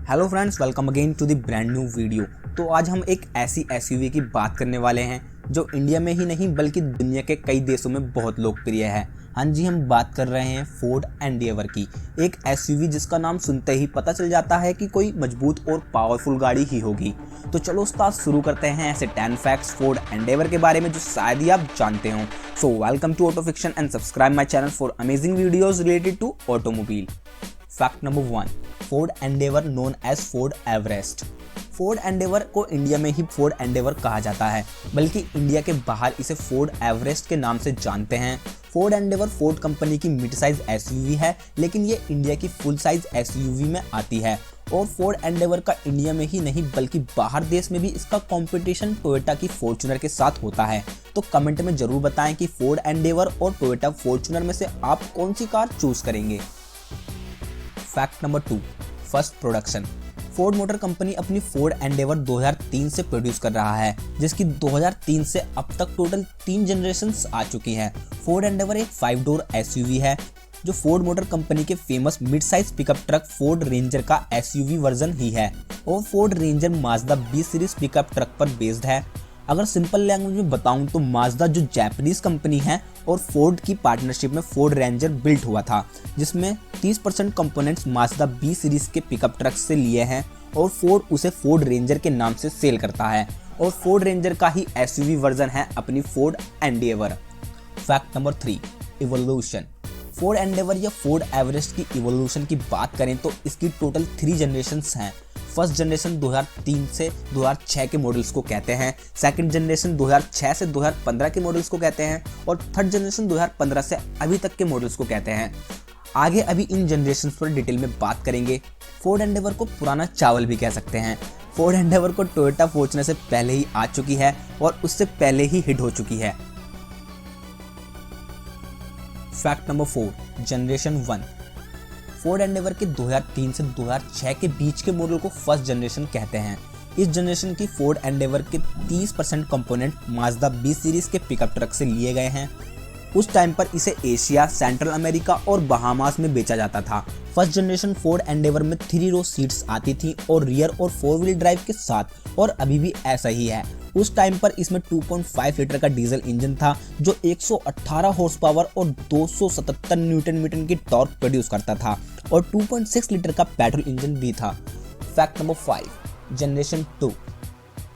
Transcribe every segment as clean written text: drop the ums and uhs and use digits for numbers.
Hello friends, welcome again to the brand new video. तो आज हम एक ऐसी एसयूवी की बात करने वाले हैं जो इंडिया में ही नहीं बल्कि दुनिया के कई देशों में बहुत लोकप्रिय है। हाँ जी, हम बात कर रहे हैं फोर्ड एंडेवर की, एक एसयूवी जिसका नाम सुनते ही पता चल जाता है कि कोई मजबूत और पावरफुल गाड़ी ही होगी। तो चलो उस्ताद शुरू करते हैं ऐसे 10 फैक्ट्स फोर्ड एंडेवर के बारे में जो शायद ही आप जानते हो। So welcome to auto fiction and subscribe my channel for amazing videos related to automobile. Fact number 1, Ford Endeavour known as Ford Everest. Ford Endeavour को इंडिया में ही फोर्ड एंडेवर कहा जाता है, बल्कि इंडिया के बाहर इसे फोर्ड एवरेस्ट के नाम से जानते हैं। फोर्ड एंडेवर फोर्ड कंपनी की मिड साइज एसयूवी है, लेकिन ये इंडिया की फुल साइज एसयूवी में आती है। और फोर्ड एंडेवर का इंडिया में ही नहीं बल्कि बाहर देश में भी इसका कंपटीशन टोयोटा की फॉर्च्यूनर के साथ होता है। तो कमेंट में जरूर बताएं कि फोर्ड एंडेवर और टोयोटा फॉर्च्यूनर में से आप कौन सी कार चूज करेंगे। Fact number 2, first production. Ford motor company अपनी फोर्ड एंडेवर 2003 से प्रोड्यूस कर रहा है, जिसकी 2003 से अब तक टोटल 3 जनरेशंस आ चुकी हैं। फोर्ड एंडेवर एक 5 डोर एसयूवी है जो फोर्ड मोटर कंपनी के famous mid size pickup truck Ford Ranger का एसयूवी वर्जन ही है। और Ford Ranger Mazda B series pickup truck पर बेस्ड है। अगर सिंपल लैंग्वेज में बताऊं तो माजदा जो जापानीज कंपनी है और फोर्ड की पार्टनरशिप में फोर्ड रेंजर बिल्ट हुआ था, जिसमें 30% कंपोनेंट्स माजदा बी सीरीज के पिकअप ट्रक से लिए हैं और फोर्ड उसे फोर्ड रेंजर के नाम से सेल करता है। और फोर्ड रेंजर का ही एसयूवी वर्जन है अपनी Ford Endeavour. Fact number 3, evolution. Ford Endeavour या फोर्ड एवरेस्ट की इवोल्यूशन की बात करें तो इसकी टोटल 3 जनरेशंस हैं। फर्स्ट जनरेशन 2003 से 2006 के मॉडल्स को कहते हैं, सेकंड जनरेशन 2006 से 2015 के मॉडल्स को कहते हैं और थर्ड जनरेशन 2015 से अभी तक के मॉडल्स को कहते हैं। आगे अभी इन जनरेशंस पर डिटेल में बात करेंगे। फोर्ड एंडेवर को पुराना चावल भी कह सकते हैं। फोर्ड एंडेवर को टोयोटा फॉर्च्यूनर से पहले ही आ चुकी है और उससे पहले ही हिट हो चुकी है। Fact number 4, generation 1। Ford Endeavour के 2003 से 2006 के बीच के मॉडल को फर्स्ट जनरेशन कहते हैं। इस जनरेशन की फोर्ड एंडेवर के 30% कंपोनेंट माजदा बी सीरीज के पिकअप ट्रक से लिए गए हैं। उस टाइम पर इसे एशिया, सेंट्रल अमेरिका और बहामास में बेचा जाता था। फर्स्ट जनरेशन फोर्ड एंडेवर में 3 रो सीट्स आती थी और रियर और 4 व्हील ड्राइव के साथ, और अभी भी ऐसा ही है। उस टाइम पर इसमें 2.5 लीटर का डीजल इंजन था जो 118 हॉर्स पावर और 277 न्यूटन मीटर की टॉर्क प्रोड्यूस करता था, और 2.6 लीटर का पेट्रोल इंजन भी था। Fact number 5, generation 2।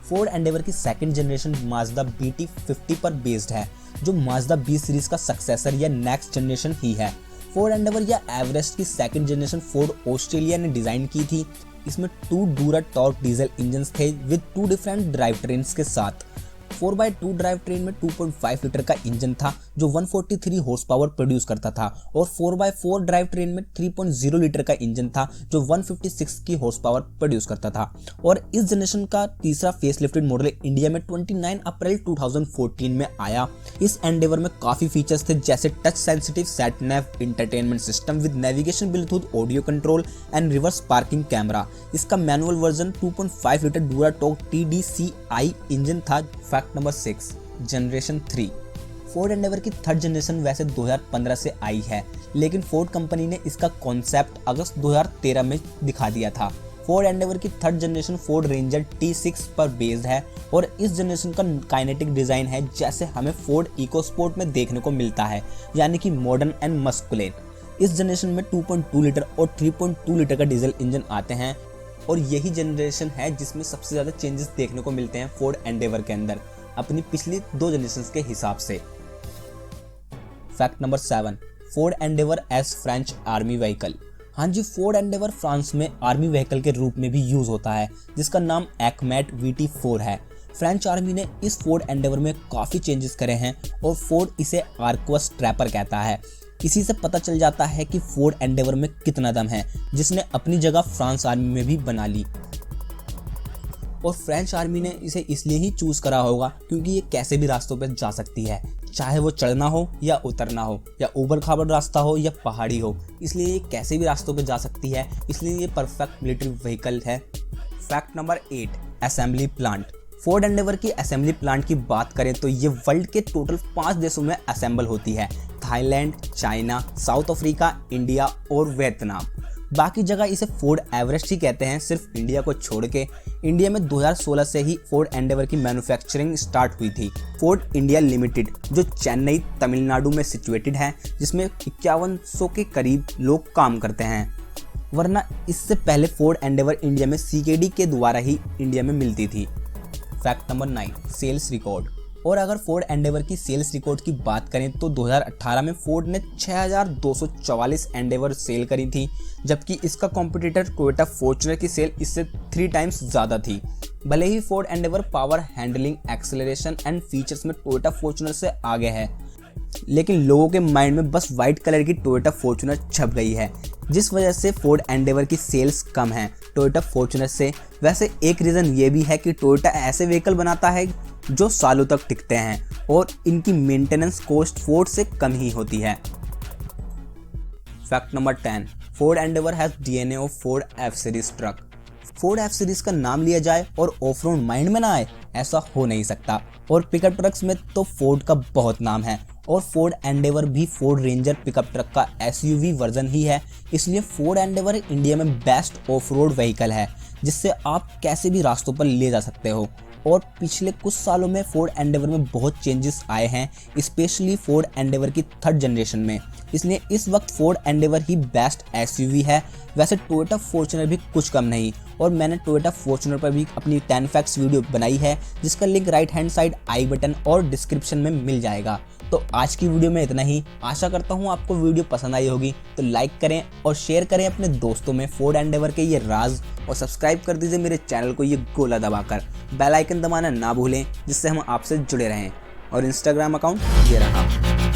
Ford Endeavour की सेकंड जनरेशन माजदा BT50 पर बेस्ड है, जो माजदा बी सीरीज का सक्सेसर या नेक्स्ट जनरेशन ही है। फोर्ड एंडेवर या एवरेस्ट की सेकंड जनरेशन फोर्ड ऑस्ट्रेलिया ने डिजाइन की थी। इसमें 2 डूरा टॉर्क डीजल इंजन्स थे विद 2 डिफरेंट ड्राइव ट्रेन्स के साथ। 4x2 ड्राइव ट्रेन में 2.5 लीटर का इंजन था जो 143 हॉर्स पावर प्रोड्यूस करता था, और 4x4 ड्राइव ट्रेन में 3.0 लीटर का इंजन था जो 156 की हॉर्स पावर प्रोड्यूस करता था। और इस जनरेशन का तीसरा फेसलिफ्टेड मॉडल इंडिया में 29 अप्रैल 2014 में आया। इस एंडेवर में काफी फीचर्स थे, जैसे touch sensitive sat nav entertainment system with navigation Bluetooth audio control and reverse parking camera. इसका manual version 2.5 litre Duratorq TDCi engine था। Fact number 6, generation 3। Ford Endeavour की थर्ड जनरेशन वैसे 2015 से आई है, लेकिन फोर्ड कंपनी ने इसका concept अगस्त 2013 में दिखा दिया था। फोर्ड एंडेवर की third generation Ford ranger T6 पर बेस्ड है, और इस जनरेशन का काइनेटिक डिजाइन है जैसे हमें फोर्ड इकोस्पोर्ट में देखने को मिलता है, यानी कि मॉडर्न एंड मस्कुलेन। इस जनरेशन में 2.2 लीटर और 3.2 लीटर का डीजल इंजन आते हैं, और यही जनरेशन है जिसमें सबसे ज्यादा चेंजेस देखने को मिलते हैं फोर्ड एंडेवर के अंदर अपनी पिछली 2 जनरेशंस के हिसाब से। Fact number 7, Ford Endeavour as French army vehicle. हाँ जी, फोर्ड एंडेवर फ्रांस में आर्मी व्हीकल के रूप में भी यूज होता है, जिसका नाम एक्मेट VT4 है। फ्रेंच आर्मी ने इस फोर्ड एंडेवर में काफी चेंजेस करे हैं और फोर्ड इसे आर्क्वस ट्रैपर कहता है। इसी से पता चल जाता है कि फोर्ड एंडेवर में कितना दम है, जिसने अपनी जगह फ्रांस आर्मी में भी बना ली। और फ्रेंच आर्मी ने इसे इसलिए ही चूज करा होगा क्योंकि ये कैसे भी रास्तों पर जा सकती है, चाहे वो चढ़ना हो या उतरना हो, या ऊबड़ खाबड़ रास्ता हो या पहाड़ी हो। इसलिए ये कैसे भी रास्तों पर जा सकती है, इसलिए ये परफेक्ट मिलिट्री व्हीकल है। Fact number 8, assembly plant. Ford Endeavour की असेंबली प्लांट की बात करें तो ये वर्ल्ड के टोटल 5 देशों में असेंबल होती है: Thailand, China, south Africa, India और वियतनाम। बाकी जगह इसे फोर्ड एवरेस्ट ही कहते हैं, सिर्फ इंडिया को छोड़ के। इंडिया में 2016 से ही फोर्ड एंडेवर की मैन्युफैक्चरिंग स्टार्ट हुई थी। फोर्ड इंडिया लिमिटेड जो चेन्नई तमिलनाडु में सिचुएटेड है, जिसमें 5100 के करीब लोग काम करते हैं, वरना इससे पहले फोर्ड एंडेवर इंडिया में सीकेडी के द्वारा ही इंडिया में मिलती थी। Fact number 9, sales record. और अगर फोर्ड एंडेवर की सेल्स रिकॉर्ड की बात करें तो 2018 में फोर्ड ने 6244 एंडेवर सेल करी थी, जबकि इसका कॉम्पिटिटर टोयोटा फॉर्च्यूनर की सेल इससे 3 टाइम्स ज़्यादा थी। भले ही Ford Endeavour power, handling, acceleration and features में टोयोटा फॉर्च्यूनर से आगे है, लेकिन लोगों के माइंड में बस वाइट कलर की टोयोटा फॉर्च्यूनर छप गई है, जिस वजह से फोर्ड एंडेवर की सेल्स कम है टोयोटा फॉर्च्यूनर से। वैसे एक रीज़न ये भी है कि टोयोटा ऐसे व्हीकल बनाता है जो सालों तक टिकते हैं और इनकी मेंटेनेंस कॉस्ट फोर्ड से कम ही होती है। Fact number 10, Ford Endeavour has DNA of Ford F series truck. Ford F series का नाम लिया जाए और ऑफ रोड माइंड में ना आए, ऐसा हो नहीं सकता। और पिकअप ट्रक्स में तो फोर्ड का बहुत नाम है, और फोर्ड एंडेवर भी फोर्ड रेंजर पिकअप ट्रक का एसयूवी वर्जन ही है। इसलिए फोर्ड एंडेवर इंडिया में बेस्ट ऑफ रोड व्हीकल है, जिससे आप कैसे भी रास्तों पर ले जा सकते हो। और पिछले कुछ सालों में फोर्ड एंडेवर में बहुत चेंजेस आए हैं, स्पेशली फोर्ड एंडेवर की 3rd जनरेशन में। इसलिए इस वक्त फोर्ड एंडेवर ही बेस्ट एसयूवी है। वैसे टोयोटा फॉर्च्यूनर भी कुछ कम नहीं, और मैंने टोयोटा फॉर्च्यूनर पर भी अपनी 10 फैक्ट्स वीडियो बनाई है, जिसका link right hand side I button और डिस्क्रिप्शन में मिल जाएगा। तो आज की वीडियो में इतना ही। आशा करता हूँ आपको वीडियो पसंद आई होगी, तो लाइक करें और शेयर करें अपने दोस्तों में फोर्ड एंडेवर के ये राज, और सब्सक्राइब कर दीजिए मेरे चैनल को ये गोला दबाकर। बेल आइकन दबाना ना भूलें, जिससे हम आपसे जुड़े रहें। और इंस्टाग्राम अकाउंट ये रहा।